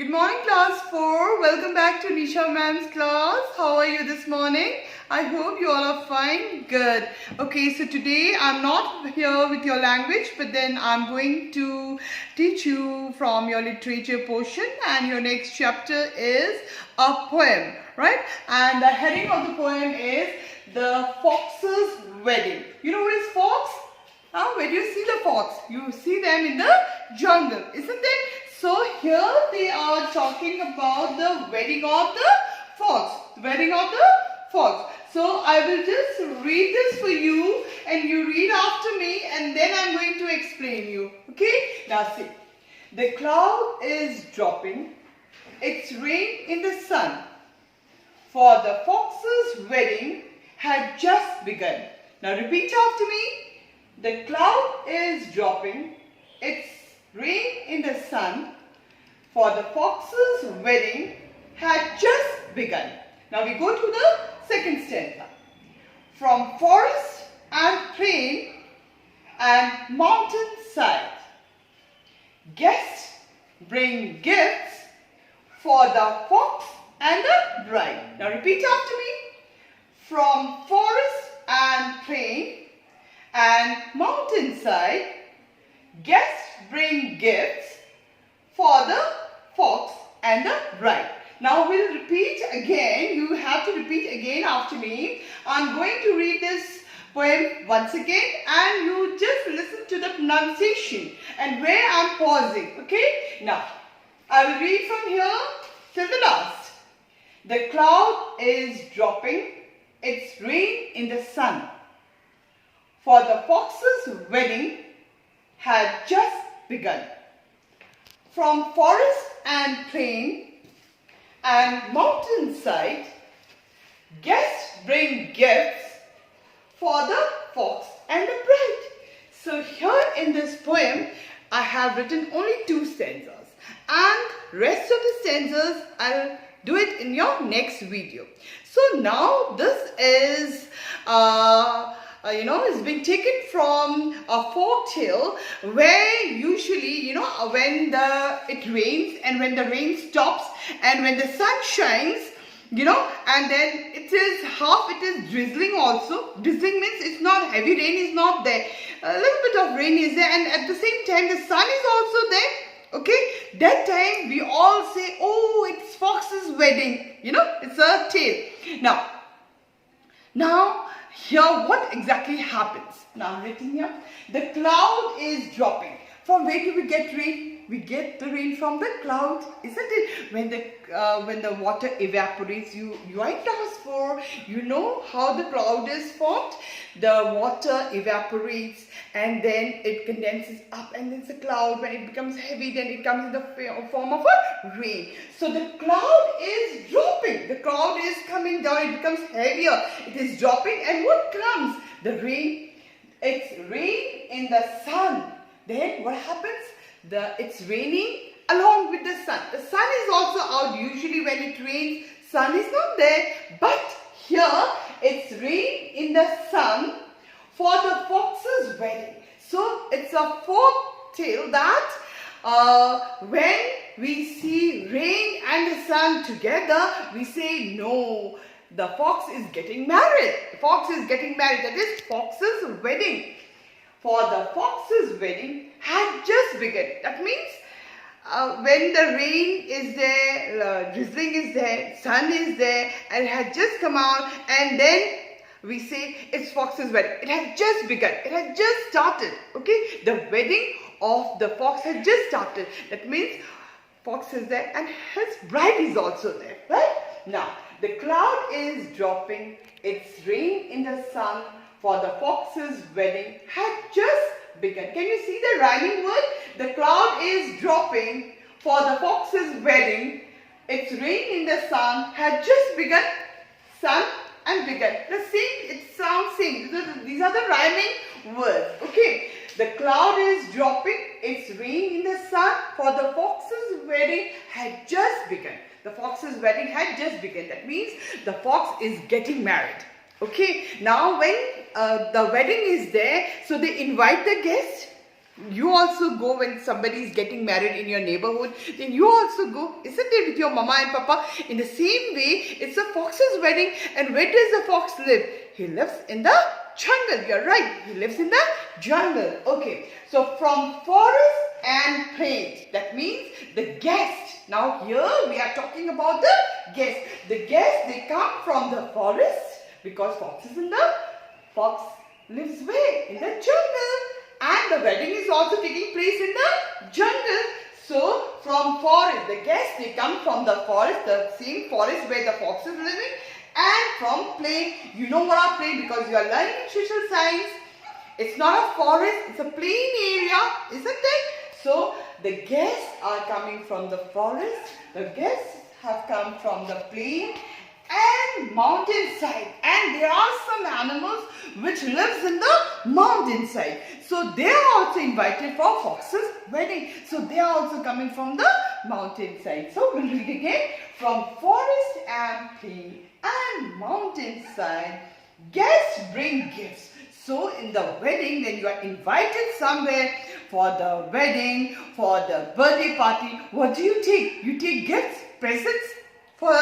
Good morning, class 4. Welcome back to Nisha ma'am's class. How are you this morning? I hope you all are fine. Good. Okay, so today I'm not here with your language, but then I'm going to teach you from your literature portion, and your next chapter is a poem, right? And the heading of the poem is The Fox's Wedding. You know what is fox? Where do you see the fox? You see them in the jungle, isn't it? So here they are talking about the wedding of the fox. The wedding of the fox. So I will just read this for you and you read after me, and then I'm going to explain you. Okay? Now see. The cloud is dropping. It's rain in the sun. For the fox's wedding had just begun. Now repeat after me. The cloud is dropping. It's rain in the sun. For the fox's wedding had just begun. Now we go to the second stanza. From forest and plain and mountain side, guests bring gifts for the fox and the bride. Now repeat after me. From forest and plain and mountainside, guests bring gifts for the fox and the bride. Now we'll repeat again. You have to repeat again after me. I'm going to read this poem once again, and you just listen to the pronunciation and where I'm pausing. Okay? Now, I will read from here till the last. The cloud is dropping. It's rain in the sun. For the fox's wedding had just begun. From forest and plain and mountainside, guests bring gifts for the fox and the bride. So here in this poem, I have written only 2 stanzas, and rest of the stanzas I'll do it in your next video. So now this is it's been taken from a folk tale where usually, when it rains and when the rain stops and when the sun shines, and then it is drizzling also. Drizzling means it's not heavy rain is not there. A little bit of rain is there, and at the same time the sun is also there. Okay, that time we all say, oh, it's fox's wedding. It's a tale. Now, here what exactly happens? Now written here, the cloud is dropping. From where do we get rain? We get the rain from the cloud, isn't it? When the water evaporates, you are in class 4. You know how the cloud is formed. The water evaporates and then it condenses up, and then it's a cloud. When it becomes heavy, then it comes in the form of a rain. So the cloud is dropping. The cloud is coming down. It becomes heavier. It is dropping, and what comes? The rain. It's rain in the sun. Then what happens? It's raining along with the sun. The sun is also out. Usually when it rains, sun is not there. But here it's rain in the sun for the fox's wedding. So it's a folk tale that when we see rain and the sun together, we say no, the fox is getting married. The fox is getting married. That is fox's wedding. For the fox's wedding had just begun. That means when the rain is there, drizzling is there, sun is there, and it had just come out, and then we say it's fox's wedding. It had just begun. It had just started. Okay, the wedding of the fox had just started. That means fox is there and his bride is also there. Right? Now the cloud is dropping. It's rain in the sun. For the fox's wedding had just begun. Can you see the rhyming word? The cloud is dropping. For the fox's wedding, it's rain in the sun had just begun. Sun and begun. The same, it sounds same. These are the rhyming words. Okay. The cloud is dropping. It's rain in the sun. For the fox's wedding had just begun. The fox's wedding had just begun. That means the fox is getting married. Okay, now when the wedding is there, so they invite the guests. You also go when somebody is getting married in your neighborhood, then you also go, isn't it, with your mama and papa? In the same way, it's a fox's wedding. And where does the fox live? He lives in the jungle. You're right. He lives in the jungle. Okay. So from forest and plain, that means the guest. Now here we are talking about the guest. The guests, they come from the forest because fox lives where? In the jungle. And the wedding is also taking place in the jungle. So from forest, the guests, they come from the forest, the same forest where the fox is living. And from plain, you know what are plain because you are learning social science. It's not a forest, it's a plain area, isn't it? So the guests are coming from the forest, the guests have come from the plain and mountainside, and there are some animals which lives in the mountainside. So they are also invited for fox's wedding. So they are also coming from the mountainside. So we'll read again. From forest and plain and mountainside, guests bring gifts. So in the wedding, when you are invited somewhere for the wedding, for the birthday party, what do you take? You take gifts, presents for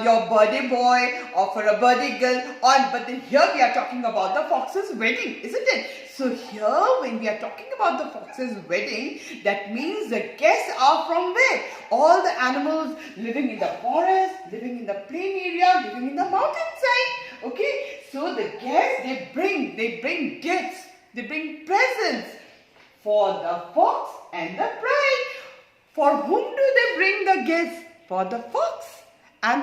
your birthday boy or for a birthday girl. But then here we are talking about the fox's wedding, isn't it? So here when we are talking about the fox's wedding, that means the guests are from where? All the animals living in the forest, living in the plain area, living in the mountainside. Okay, so the guests, they bring gifts, they bring presents for the fox and the bride. For whom do they bring the gifts? For the fox and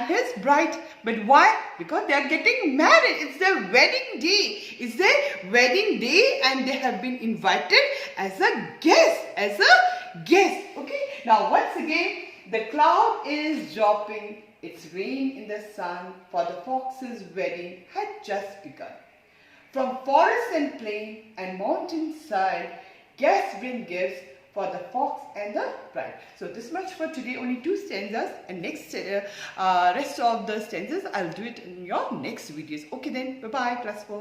his bride. But why? Because they are getting married. It's their wedding day. It's their wedding day and they have been invited as a guest. Okay. Now once again, the cloud is dropping. It's rain in the sun, for the fox's wedding had just begun. From forest and plain and mountainside, guests bring gifts for the fox and the bride. So this much for today, only 2 stanzas, and next rest of the stanzas I'll do it in your next videos. Okay then, bye bye class 4.